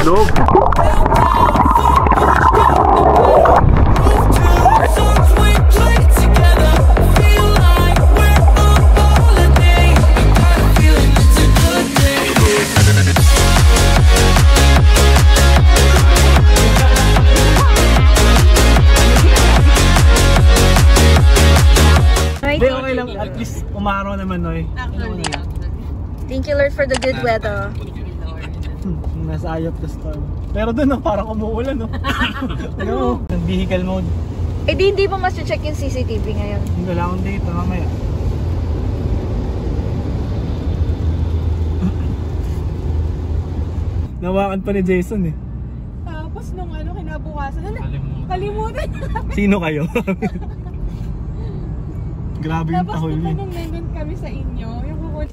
loob. Okay lang, at least umaraw naman, Noy. Thank you, Lord, for the good weather. Nasa eye of the storm. Pero doon, no, parang umuulan, no? Ano? Vehicle mode. Eh di hindi mo mas check yung CCTV ngayon. Hindi wala akong date, mamaya. Nawakan pa ni Jason eh. Tapos nung ano, kinabukasan, kalimutan. Sino kayo? Grabe yung tahol niya. niya. Tapos nung nandun kami sa inyo, yung kukul...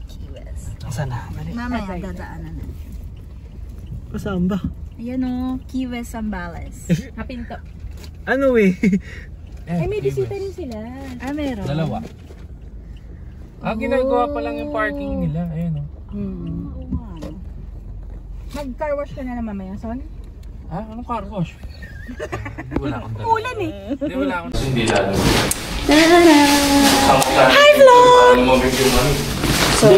Saan na? Mamaya dadaanan natin. Saan ba? Ayan o, Key West Zambales. Kapinto. Ano eh? Ay, may bisita rin sila. Ah, meron. Dalawa. Ginagawa pa lang yung parking nila. Ayan o. Mag-car wash ka na lang mamaya, Son? Anong car wash? Hindi wala akong dalawa. Ulan eh. Hindi wala akong dalawa. Hindi lalo. Hi vlog! So,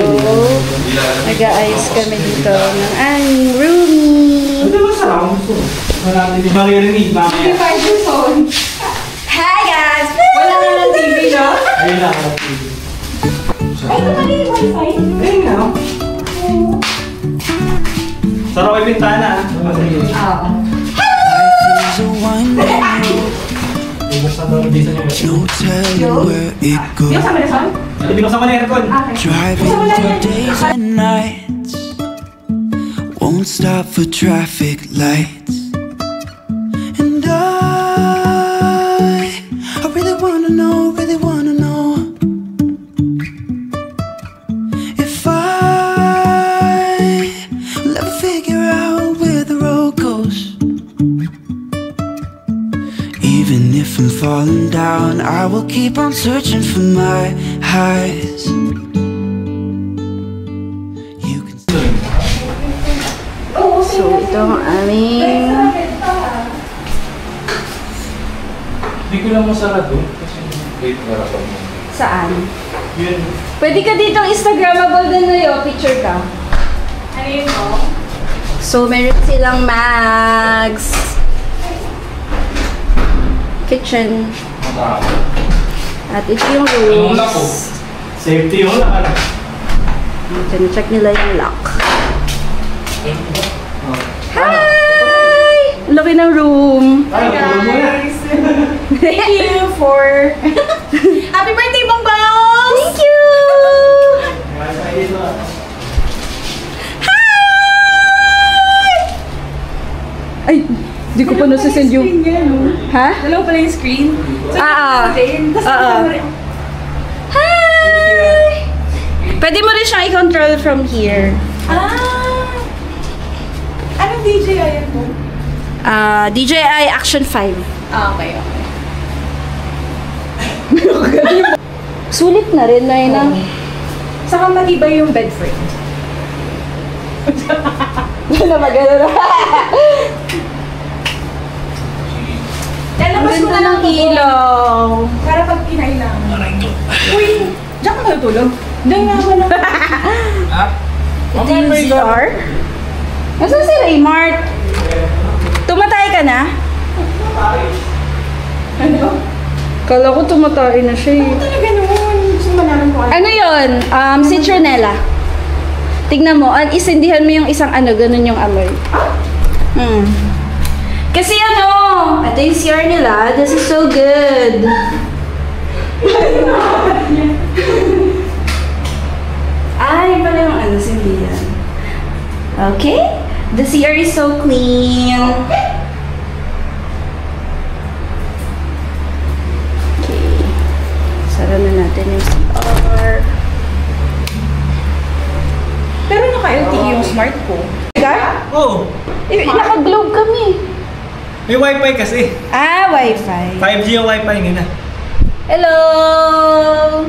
nag-aayos kami dito ng aming roomie. Ano ba sa round ko? Wala natin maririnig mamaya. Hi guys! Wala na ng TV, no? Ayun na ako TV. Ay, naman yung wifi. Ayun na. Sarap ay bintana ah. No telling where it goes. Hindi ko sama na aircon. Driving through days and nights, won't stop for traffic lights. And I really wanna know if I will ever figure out where the road goes. Even if I'm falling down, I will keep on searching for my highs. You can So, ito ang aming... Hindi ko lang masarado. Kasi wait, narapan mo. Saan? Yun. Pwede ka ditong Instagrammable din na yun. Picture ka. Ano yun mo? So, meron silang mags. Kitchen. At ito yung Anong lock po? rooms. Safety yun. Check nila yung lock. Hi! Laki ng room. Hi guys! Thank you for... Happy birthday, Bongbong! Thank you! Hi! Ay, di ko pa nasasend yung... Ha? Dalawa pala yung screen. Hi! Pwede mo rin siyang i-control from here. Anong DJI yan po? DJI Action 5. Okay. Sulit na rin na yun. Saka matibay yung bed frame. Ano ba gano'n? Lalabas ko na lang ilaw. para pag kinailangan. Uy, diyan ka matutulog? Diyan nga ako lang. Ito yung CR. Nasaan si Raymart? Tumatay ka na? Ano? Kala ko tumatay na siya eh. Talaga naman. Gusto malaman ko. Ano yun? Citronella. Tignan mo, isindihan mo yung isang ano, ganun yung amoy. Kasi ano, ito yung CR nila. This is so good. Ay, pala yung ano, sindihan. Okay? The CR is so clean. Okay. Sara na natin yung CR. Pero naka-LTE yung smart ko. Ka? Oh! Naka-globe kami. May wifi kasi. Wi-Fi. 5G yung wifi nila. Hello!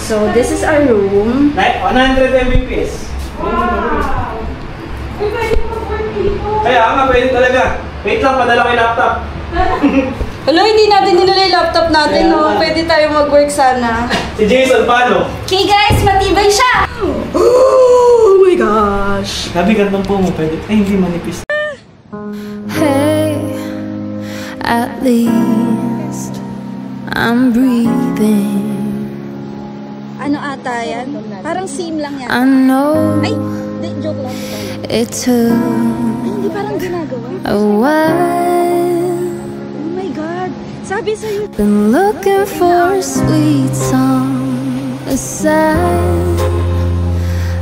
So, this is our room. 100 Mbps. Wow! Uy, pwede mo mag-work dito. Kaya nga, pwede talaga. Wait lang, padala ko yung laptop. Hello, hindi natin dinala yung laptop natin, Kaya no? nga. Pwede tayo mag-work sana. Si Jason, paano? Okay guys, matibay siya! Oh my gosh! Nabigat ng po mo, pwede. Ay, hindi manipis. Hey, at least I'm breathing. Ano ata yan? Parang sim lang yan. I know Ay, di, joke lang. it took Ay, hindi parang ginagawa. a while. Oh my God! Sabi sa'yo. Been looking for a sweet song, a sign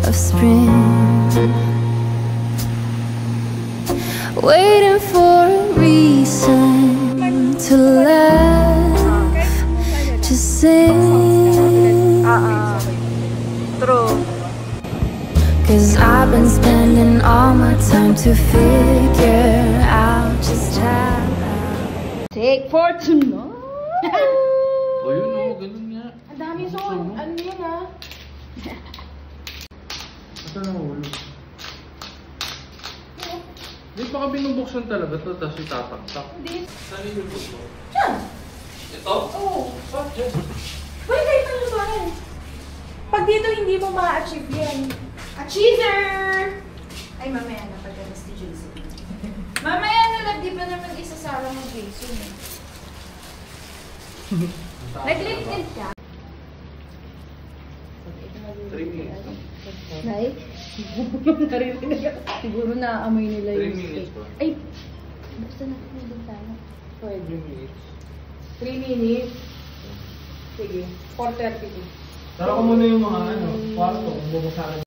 of spring. Waiting for a reason to laugh, to sing. True. Cause I've been spending all my time to figure out just how. Take for tonight. O yun o, ganun nga. Ang dami song. Ano yan ah? Ito na ulo. Hindi baka binubuksan talaga ito, tapos itataktak. Hindi. Saan yung gusto? Diyan. Ito? Oo. Pwede ito yung bahay. Pag dito hindi mo ma-achieve yan. Achiever! Ay, mamaya na pagkakas ni Jason. Mamaya na lang, di ba naman isasala mo Jason eh. Nag-lift ka? 3 minutes. Nay? Siguro naaamoy nila 3 yung minutes steak. ba? Ay! Buksan natin yung bintana. 3 minutes. 3 minutes. Sige, 4:32. Tara ko muna yung mga kwarto, kung bubuksakan.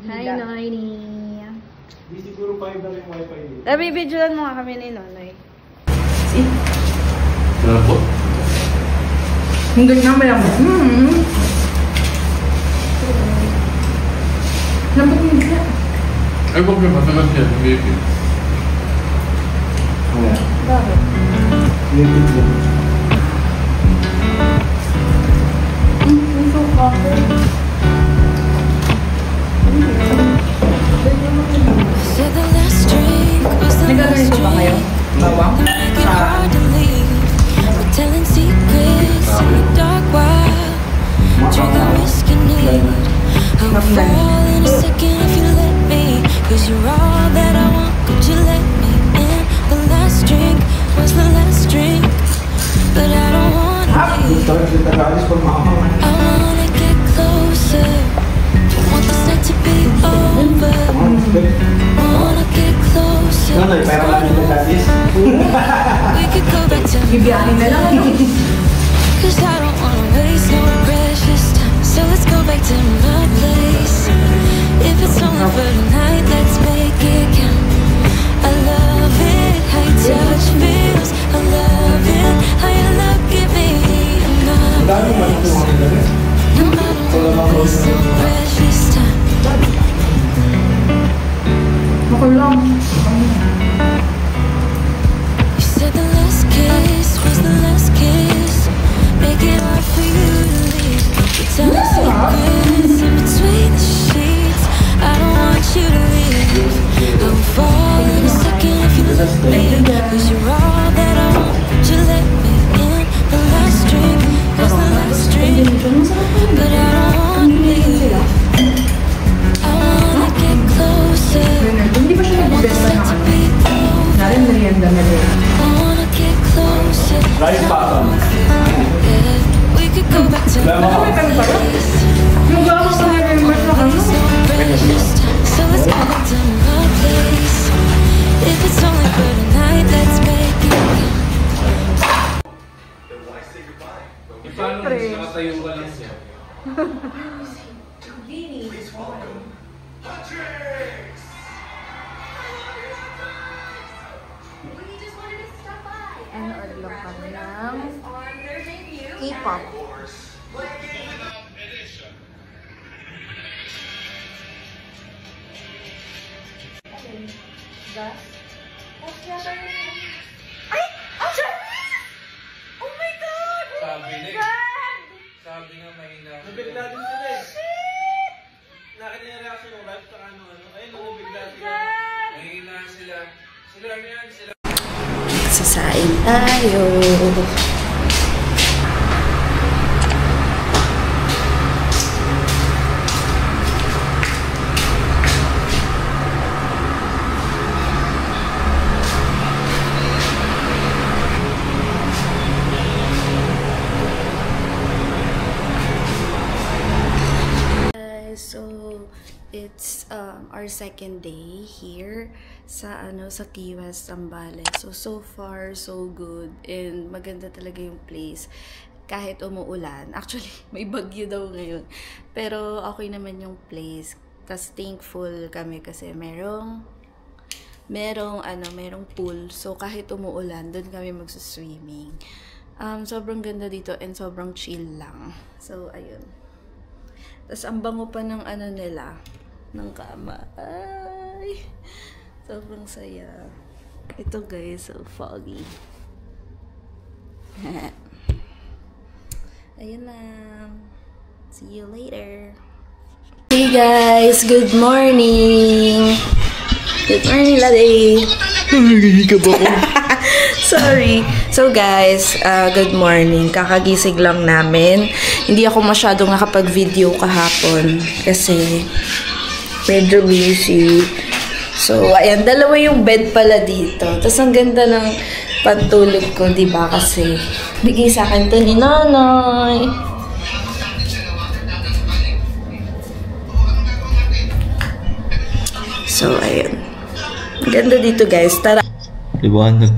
Hi, Noy. Di siguro 5 na yung wifi dito. Nabibidyoan mo nga kami ni Nonoy. Ano po? Hindi nga mayaman. Nabukong siya. Ay, huwag yung matalas yan, baby. Ayan. Bakit? Lipid yan. Said the last drink was the last Nagaganito ba kayo? drink. Bawang? Make it hard to leave. We're telling secrets in the dark while drinking whiskey neat. I would fall in a second if you let me. Cause you're all that I want. Could you let me in? The last drink was the last drink. But I don't wanna leave. I wanna get closer. Want this night to be over. Wanna get closer. Nonoy, pera lang yung dadis. We could go back to Bibiyahin na lang. cause I don't wanna waste no precious time. So let's go back to my place. If it's only for tonight, let's make it count. I love it, how you touch feels. I love it, how you look at me in my face. No, I don't wanna waste no precious time. Ako lang. You said the last kiss was the last kiss. Make it hard for you to leave. You're telling secrets in between the sheets. I don't want you to leave. I will fall in a second if you let me. Cause you're all that I want. Would you let me in? The last drink was the last drink. But I don't wanna leave. I wanna get closer. Hindi ba siya Want this nagbibenta night to ng be over. Narin merienda na rin. I wanna get closer. Rice bottom. Yeah, we could go back to Wala mo. my place. Yung gawin ko na rin mas Waste no precious time. So let's go back to my place. If it's only for tonight, let's make it count. Paano nakatayo ka lang siya? Ano lang kami ng K-pop. Ay! Ang Chinese! Oh my God! Sabi na eh. God! Sabi nga mahina. Nabigla din sila eh. Nakita niya reaction ng live sa Sasain tayo. So it's our second day here sa Key West, Zambales. So far so good and maganda talaga yung place kahit umuulan. Actually may bagyo daw ngayon, pero okay naman yung place. Tas thankful kami kasi merong pool, so kahit umuulan doon kami magsuswimming. Sobrang ganda dito and sobrang chill lang. So ayun. Tapos ang bango pa ng nila, ng kama. Ay, sobrang saya. Ito guys, so foggy. Ayun lang. See you later. Hey guys, good morning. Good morning, Lade. Ka ba ko? Sorry. So guys, good morning. Kakagising lang namin. Hindi ako masyadong nakapag-video kahapon kasi medyo busy. So, ayan, dalawa yung bed pala dito. Tapos ang ganda ng pantulog ko, diba? Kasi bigay sa akin to ni Nanay. So, ayun. Ang ganda dito, guys. Tara. Liwanag.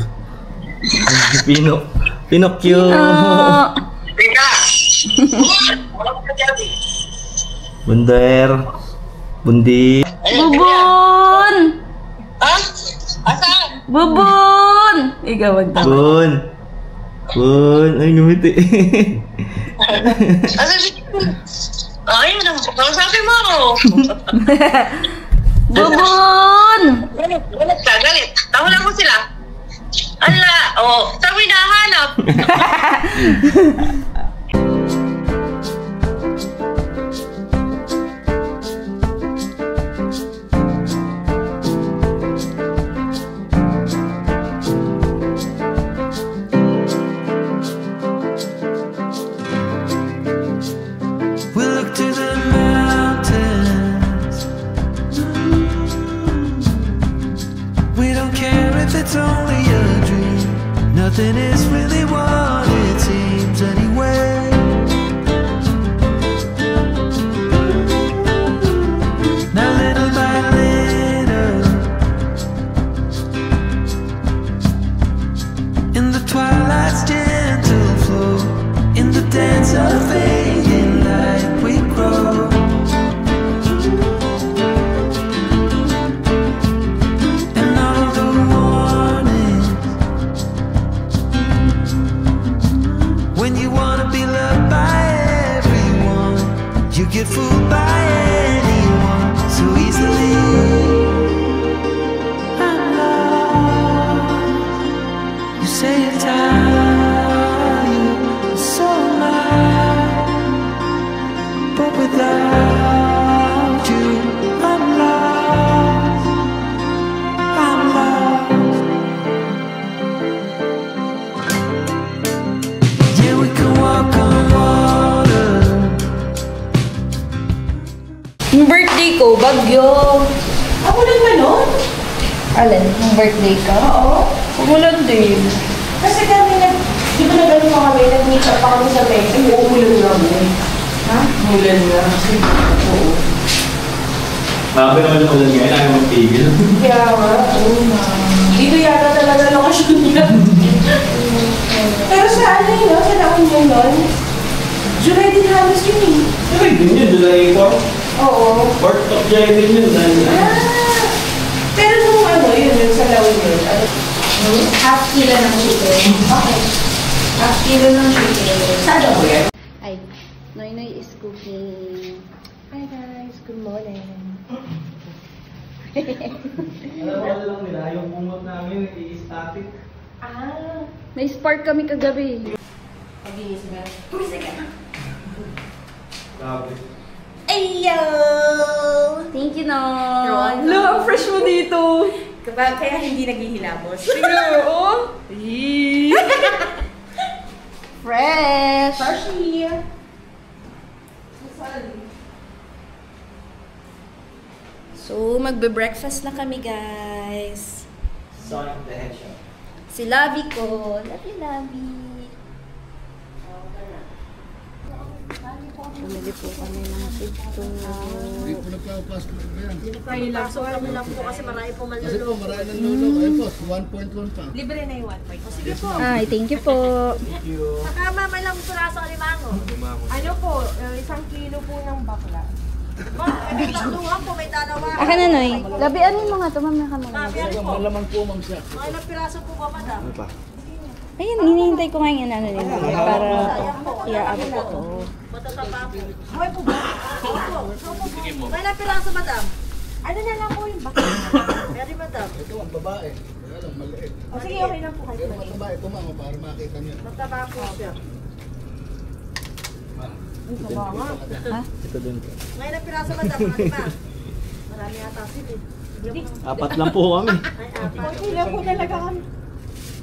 Pinocchio. Bunder. Bundi. Bubun! Ha? Asan? Bubun! Ikaw magtama. Bun. Bun. Ay, ngumiti. Asan si... Ay, sabi mo ako. Bubun! Galit ka, galit. Tahulan mo sila. Ala, saan mo hinahanap? It's only a dream. Nothing is really what it seems anyway. Now little by little, in the twilight's gentle flow, in the dance of fading light we grow. You get fooled by anyone so easily. I'm lost. You say you're tired, so am I. But without you, I'm lost. I'm lost. Yeah, we can walk on water. Yung birthday ko, bagyo. Umulan ba nun? Alin? Yung birthday ko? Oo. Umulan din. Kasi kami di ba nag-ano pa kami, nag-meet up pa kami sa May. Ay, umulan nga mo. Ha? Umulan nga. Oo. Marami naman yung ulan ngayon, ayaw magtigil. Kaya nga, oo nga. Dito yata talaga lokasyon niya. Pero sa ano yun, sa taon yun nun, July din halos yun eh. July din yun, July 4. Oo. 4th of July din yun. Pero nung yun sa lawin yun, half kilo ng chicken. Okay. Half kilo ng chicken. Sada mo yan? Ay, Noy is cooking. Hi guys, good morning. Alam lang nila, yung kumot namin, i-static. May spark kami kagabi. Pag-iisip ka. Pumisig ka na. Grabe. Ayo! Thank you, Noy. Hello, ang fresh mo dito. Kaya hindi naghihilamos. Siguro, oh! Fresh! Freshie! So, magbe-breakfast na kami, guys. Sonic the Hedgehog. Si Lovey ko. Love you, Lovey. Bumili po kami ng ito. Hindi po nagpapasok na yan. Pasok kami lang po kasi marami po Kasi malulog. po, marami ng lulo. Ayun po, 1.1 pa. Libre na yung 1 point. O sige po. Ay, thank you po. Saka may lang piraso alimango. Ano po, 1 kilo po ng bakla. May tatluhan po, may dalawa. Akin na, Noy. Labianin mo nga ito. Mamaya ka muna. Yan po. Malaman po, ma'am siya. Mga ilang piraso po ba, madam? Ayun, hinihintay ko nga yung ano nila. Para i-aabot ko to. Matataba po. Buhay po ba? Opo. May ilang piraso, madam? Ano na lang po yung bakla? Pwede, madam. Ito ang babae. Kaya lang, maliit. O sige, okay lang po kahit Pero maliit. mataba ito, ma'am, para makita niyo. Mataba po siya. Ha? Ito din po. May ilang piraso, madam? Mga 5. Marami yata sila. Sige. 4 lang po kami. Ay, 4. Okay lang po talaga kami.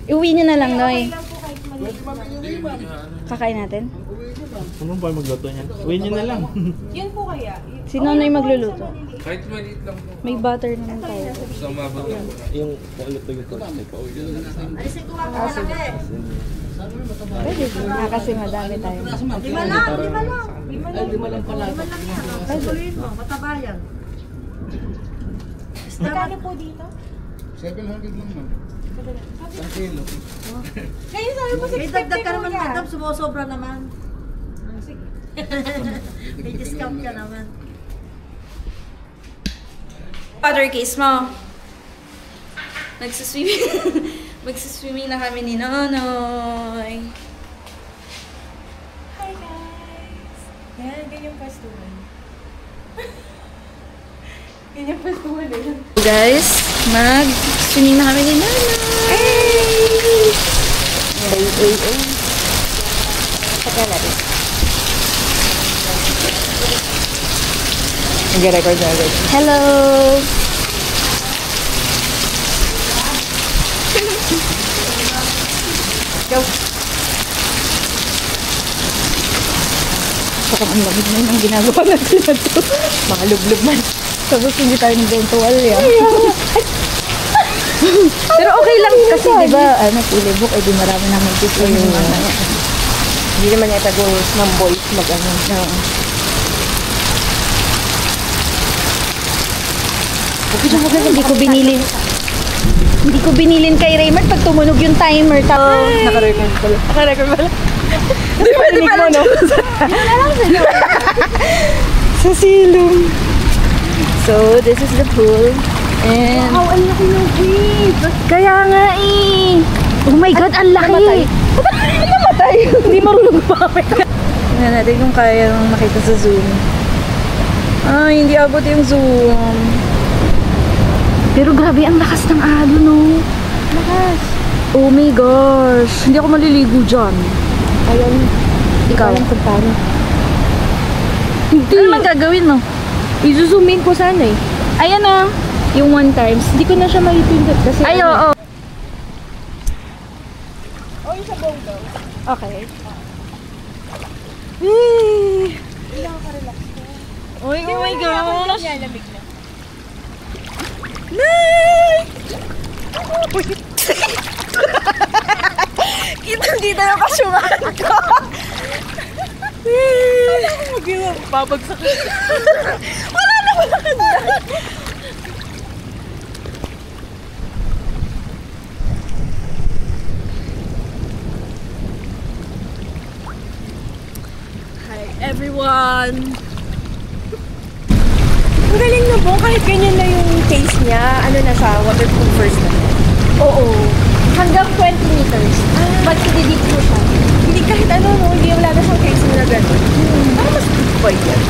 Iuwi nyo na lang, Noy. Okay lang po kahit maliit. Pwede ma'am, inuwi, ma'am. Kakain natin. Ang uwi niyo, ma'am. Ano ba magluto niyan? Uwi niyo na lang. Yun po kaya. Si Nonoy magluluto. Kahit maliit lang po. May butter naman tayo. Sa mabot lang po. Yung paulit yung torch may pauwi na lang. Alisin ko nga po malaki. Sabi mo, mataba. Pwede. Kasi madami tayo. 5 lang, 5 lang. 5 lang pala. 5 lang yan. Paguluin mo, mataba yan. Magkano po dito? 700 lang, ma'am. 1 kilo. Kayo sabi mo 650 may dagdag ka naman, madam. Sumusobra naman. Sige. May discount ka naman. Powder case mo. Magsiswimming. Magsiswimming na kami ni Nonoy. Hi guys! Yan, ganyan pastuhan. Ganyan pastuhan eh. Guys, mag-swimming na kami ni Nonoy. Ay! Patay natin. Nag-record na agad. Hello! Go! Baka ang lamig na yung ginagawa natin na ito. Mga lublob man. Tapos hindi tayo nag-dentual yan. Pero okay lang kasi diba, tulibok, di marami naman dito yung mga yan. Hindi naman yata girls ng boys mag-ano. Hindi ko binilin kay Raymond pag tumunog yung timer. Naka-record pala. Naka-record pala. Hindi pwede pala. Yun na lang sa'yo. Sa silong. So, this is the pool. And... wow, ang laki ng wave. Kaya nga eh. Oh my God, ang laki. Namatay. Hindi marunong pumapit. Tingnan natin kung kaya makita sa zoom. Ay, hindi abot yung zoom. Pero grabe, ang lakas ng alon, no? Lakas. Oh my gosh. Hindi ako maliligo dyan. Ayan. Ikaw. Kung paano. Hindi. Ano man gagawin mo? I-zoom in ko sana eh. Ayan na. Yung 1 times. Hindi ko na siya maipindot kasi... ay, oo. O, yung sa bong daw. Okay. Wee! Hindi ako ka-relax ko. Oh my gosh. Lamig na. Kitang-kita yung kasyungan ko. Wala akong mag-iwan. Babagsak ko. Wala na wala ka na. Hi everyone. Ang galing na po, kahit ganyan na yung taste niya, ano na siya, waterproofers na. Oo. Hanggang 20 meters. But hindi po siya. Hindi kahit ano, no, hindi wala na siyang casing na gano'n. Parang mas good boy yan.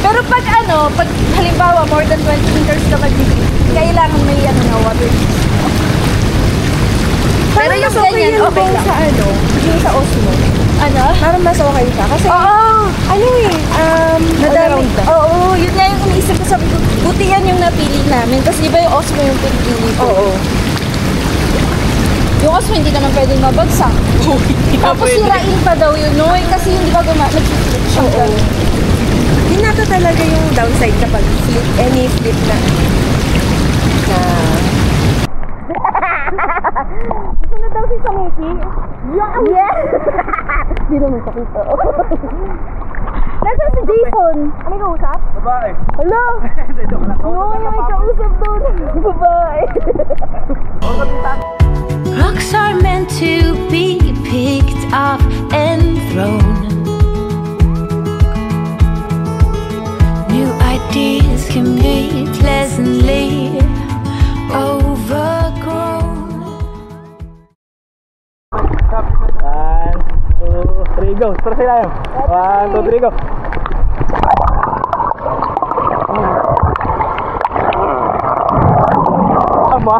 Pero pag pag halimbawa more than 20 meters ka mag-dip, kailangan may na water. Pero yung ganyan, okay lang. Sa ano, yung sa Osmo. Ano? Parang mas okay siya. Kasi, ano eh, Madami. Oo, yun nga yung iniisip ko. Sabi ko, buti yan yung napili namin. Kasi di ba yung Osmo yung pinipili ko? Oo. Yung Osmo hindi naman pwedeng mabagsak. Tapos sirain pa daw yun, no? Kasi hindi ba nag-flip siya. Yun na to talaga yung downside kapag flip, any flip na. Gusto na daw si Samiki? Yeah! Hindi naman sakita. Nasaan si Jason? Ano yung usap? Babae. Hello? Oo, may kausap doon. Babae. Rocks are meant to be picked up and thrown. New ideas can be pleasantly overgrown. 1, 2, 3, go. Terus sila yun. 1, 2, 3, go. Tama?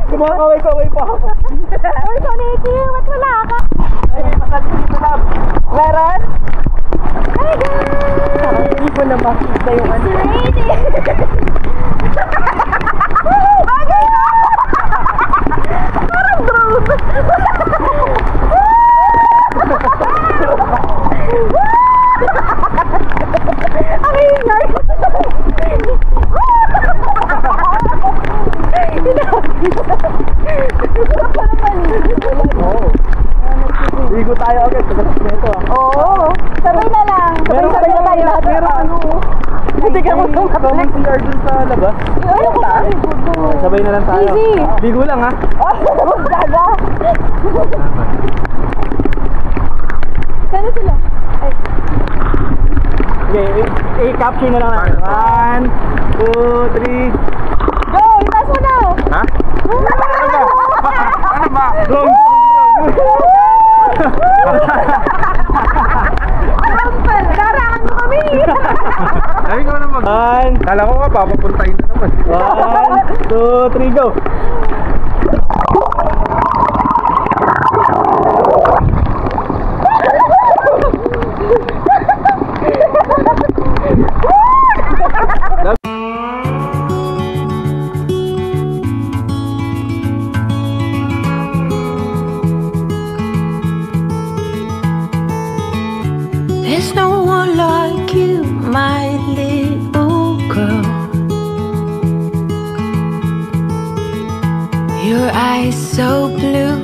Kumakaway-kaway pa ako. Uy, Samiki, ba't wala ka? Ay, masakit dito na. Meron? Hi guys! Hindi ko na makita yung ano. Bagay na! Parang drone! Ang ingay! Oo. Ligo tayo agad. Pagkakas na ito ah. Oo! Sabay na lang! Sabay na tayo lahat. Pero ano? Hindi ka mo itong Common CR dun sa labas. Ano ba? Sabay na lang tayo. Easy. Ligo lang ha. Gaga! Saan sila? Ay. Okay, i-capture na lang natin. 1, 2, 3. Go! Itaas mo na! Ha? Ano ba? Ano ba? Wrong! Darangan mo kami! Ay, ko na mag... 1, Kala ko nga, papapuntahin na naman. 1, 2, 3, go! There's no one like you, my little girl. Your eyes so blue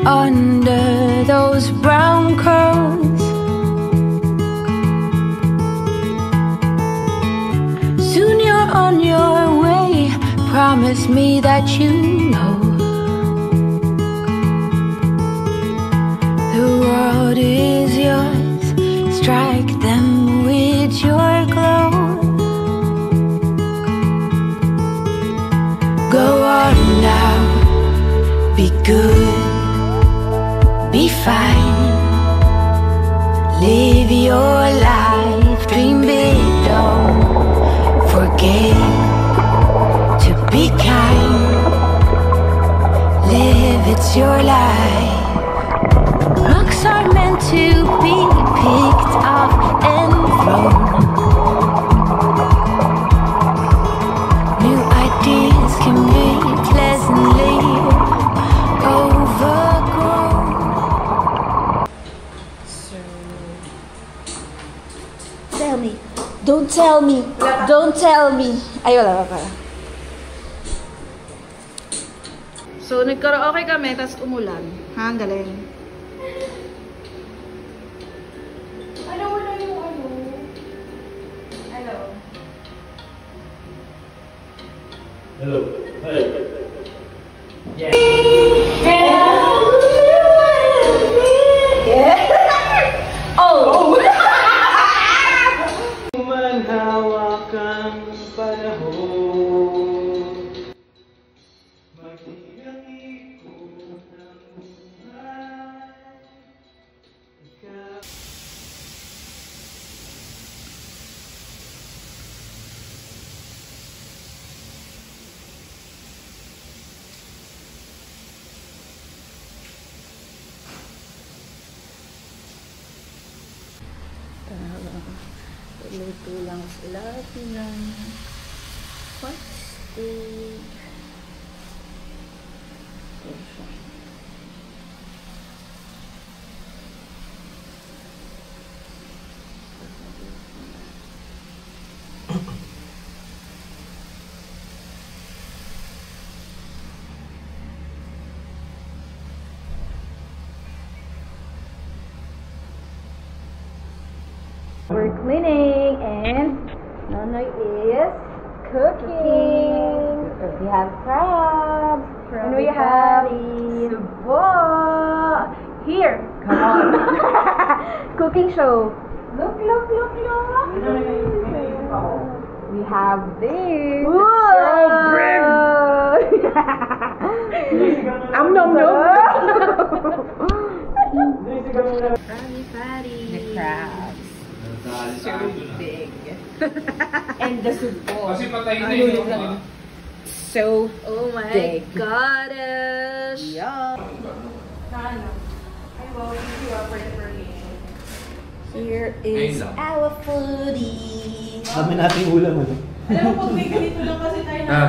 under those brown curls. Soon you're on your way. Promise me that you know the world is yours. Strike them with your glow. Go on now, be good, be fine. Live your life, dream big, don't forget to be kind. Live, it's your life. Rocks are meant to be picked up and thrown. New ideas can be pleasantly overgrown. Tell me. Don't tell me. Don't tell me. Ay, wala pa pala. So, nagkaraoke kami, tapos umulan. Ha, ang galing. Ano wala yung ano? Hello? Hello. Hey. Manhawak ang panahon. Magiging ikot ng buhay. Kulang sila ng plastic. We're cleaning and Nonoy is cooking. We have crabs and we have subo. Here, come on. Cooking show. Look. We have this. I'm nom. Krabby Patty. The crabs. So big. And the subo. Kasi patayin na yun. So Oh my big. gosh. Yeah. Here is our foodie. Dami nating ulam ano.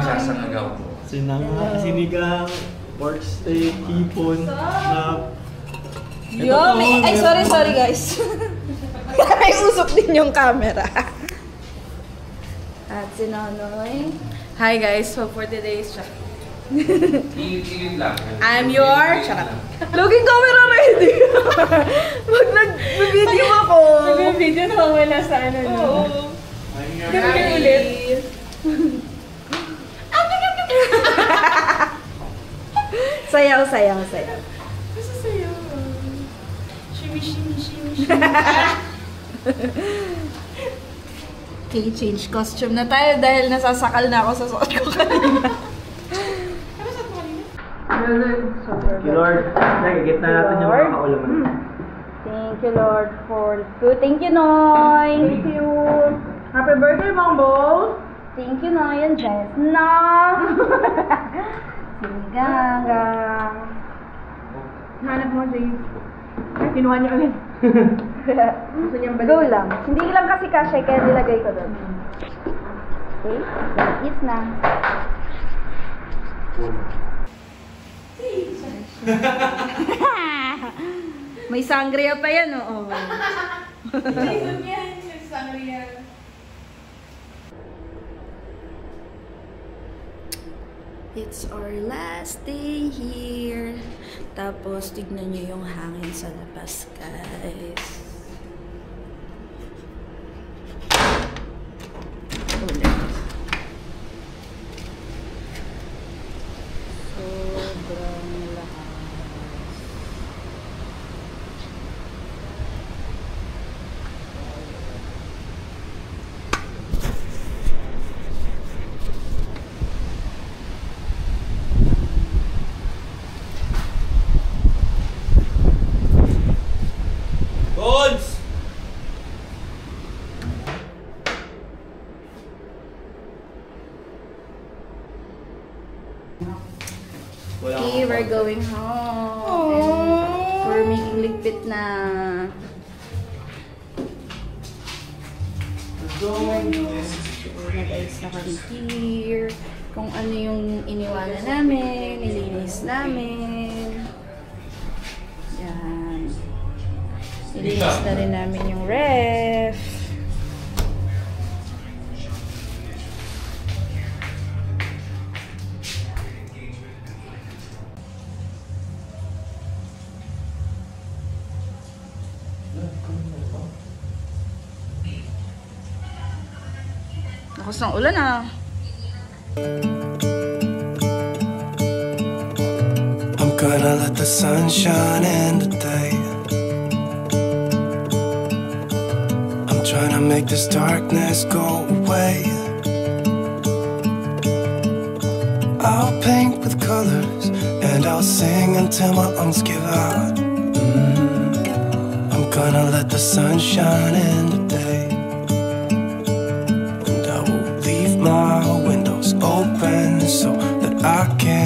Sasangagaw po. Sinigang, pork steak, hipon, crab. Yummy! Ay, sorry guys. May usok din yung camera. At si Nonoy. Hi guys, so for today's shot. Ilit lang. I'm your... Shut up. Loging camera ready. Wag nag-video ako. Nag-video na wala sa ano. Oo. Gawin ulit. Sayaw. Kasi sa'yo. Shimmy. Okay, change costume na tayo dahil nasasakal na ako sa suot ko kanina. Thank you, Lord. Nagigit na natin yung mga kaulaman. Thank you, Lord, for the food. Thank you, Noy. Thank you. Happy birthday, Mambo. Thank you, Noy and Jess. No! Sinigang. Hanap mo, Jay. Ay, kinuha niya ulit. Gusto niyang Go lang. Hindi lang kasi kasya, kaya nilagay ko doon. Okay, eat na. May sangria pa yan, oo. Jason yan, yung sangria. It's our last day here. Tapos, tignan nyo yung hangin sa labas, guys. Sobrang lakas. Okay, we're going home. And we're making ligpit na. Nag-ayos na kami here. Kung ano yung iniwanan namin, nilinis namin. Yan. Nilinis na rin namin yung ref. Lakas ng ulan ah. I'm gonna let the sun shine in today. I'm trying to make this darkness go away. I'll paint with colors and I'll sing until my lungs give out. I'm gonna let the sun shine in today. And I will leave my windows open so that I can